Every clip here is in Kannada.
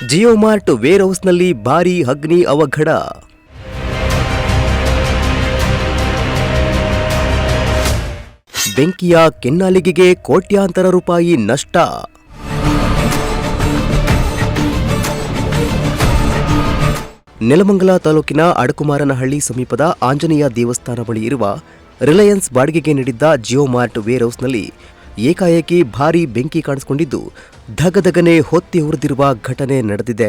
ಜಿಯೋ ಮಾರ್ಟ್ ವೇರ್ ಹೌಸ್ನಲ್ಲಿ ಭಾರೀ ಅಗ್ನಿ ಅವಘಡ. ಬೆಂಕಿಯ ಕೆನ್ನಾಲಿಗೆಗೆ ಕೋಟ್ಯಾಂತರ ರೂಪಾಯಿ ನಷ್ಟ. ನೆಲಮಂಗಲ ತಾಲೂಕಿನ ಅಡಕುಮಾರನಹಳ್ಳಿ ಸಮೀಪದ ಆಂಜನೇಯ ದೇವಸ್ಥಾನ ಬಳಿ ಇರುವ ರಿಲಯನ್ಸ್ ಬಾಡಿಗೆಗೆ ನೀಡಿದ್ದ ಜಿಯೋ ಮಾರ್ಟ್ ವೇರ್ ಹೌಸ್ನಲ್ಲಿ ಏಕಾಏಕಿ ಭಾರೀ ಬೆಂಕಿ ಕಾಣಿಸಿಕೊಂಡಿದ್ದು ಧಗಧಗನೆ ಹೊತ್ತಿ ಉರಿದಿರುವ ಘಟನೆ ನಡೆದಿದೆ.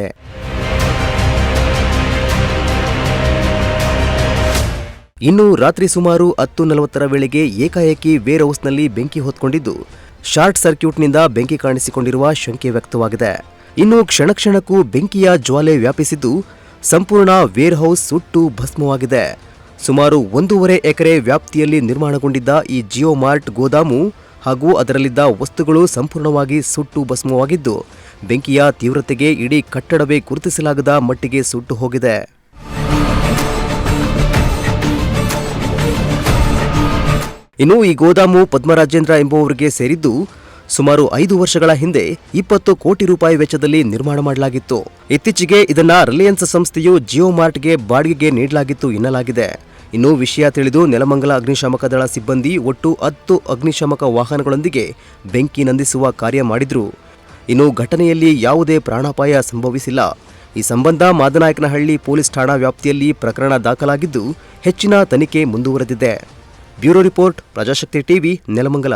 ಇನ್ನು ರಾತ್ರಿ ಸುಮಾರು 10:40 ವೇಳೆಗೆ ಏಕಾಏಕಿ ವೇರ್ ಹೌಸ್ನಲ್ಲಿ ಬೆಂಕಿ ಹೊತ್ಕೊಂಡಿದ್ದು ಶಾರ್ಟ್ ಸರ್ಕ್ಯೂಟ್ನಿಂದ ಬೆಂಕಿ ಕಾಣಿಸಿಕೊಂಡಿರುವ ಶಂಕೆ ವ್ಯಕ್ತವಾಗಿದೆ. ಇನ್ನು ಕ್ಷಣಕ್ಕೂ ಬೆಂಕಿಯ ಜ್ವಾಲೆ ವ್ಯಾಪಿಸಿದ್ದು ಸಂಪೂರ್ಣ ವೇರ್ ಹೌಸ್ ಸುಟ್ಟು ಭಸ್ಮವಾಗಿದೆ. ಸುಮಾರು 1.5 ಎಕರೆ ವ್ಯಾಪ್ತಿಯಲ್ಲಿ ನಿರ್ಮಾಣಗೊಂಡಿದ್ದ ಈ ಜಿಯೋ ಮಾರ್ಟ್ ಗೋದಾಮು ಹಾಗೂ ಅದರಲ್ಲಿದ್ದ ವಸ್ತುಗಳು ಸಂಪೂರ್ಣವಾಗಿ ಸುಟ್ಟು ಭಸ್ಮವಾಗಿದ್ದು ಬೆಂಕಿಯ ತೀವ್ರತೆಗೆ ಇಡೀ ಕಟ್ಟಡವೇ ಗುರುತಿಸಲಾಗದ ಮಟ್ಟಿಗೆ ಸುಟ್ಟು ಹೋಗಿದೆ. ಇನ್ನು ಈ ಗೋದಾಮು ಪದ್ಮರಾಜೇಂದ್ರ ಎಂಬುವವರಿಗೆ ಸೇರಿದ್ದು ಸುಮಾರು 5 ವರ್ಷಗಳ ಹಿಂದೆ 20 ಕೋಟಿ ರೂಪಾಯಿ ವೆಚ್ಚದಲ್ಲಿ ನಿರ್ಮಾಣ ಮಾಡಲಾಗಿತ್ತು. ಇತ್ತೀಚೆಗೆ ಇದನ್ನ ರಿಲಯನ್ಸ್ ಸಂಸ್ಥೆಯು ಜಿಯೋ ಮಾರ್ಟ್ಗೆ ಬಾಡಿಗೆಗೆ ನೀಡಲಾಗಿತ್ತು ಎನ್ನಲಾಗಿದೆ. ಇನ್ನು ವಿಷಯ ತಿಳಿದು ನೆಲಮಂಗಲ ಅಗ್ನಿಶಾಮಕ ದಳ ಸಿಬ್ಬಂದಿ ಒಟ್ಟು 10 ಅಗ್ನಿಶಾಮಕ ವಾಹನಗಳೊಂದಿಗೆ ಬೆಂಕಿ ನಂದಿಸುವ ಕಾರ್ಯ ಮಾಡಿದ್ರು. ಇನ್ನು ಘಟನೆಯಲ್ಲಿ ಯಾವುದೇ ಪ್ರಾಣಾಪಾಯ ಸಂಭವಿಸಿಲ್ಲ. ಈ ಸಂಬಂಧ ಮಾದನಾಯಕನಹಳ್ಳಿ ಪೊಲೀಸ್ ಠಾಣಾ ವ್ಯಾಪ್ತಿಯಲ್ಲಿ ಪ್ರಕರಣ ದಾಖಲಾಗಿದ್ದು ಹೆಚ್ಚಿನ ತನಿಖೆ ಮುಂದುವರೆದಿದೆ. Bureau report, Prajashakti TV, Nelamangala.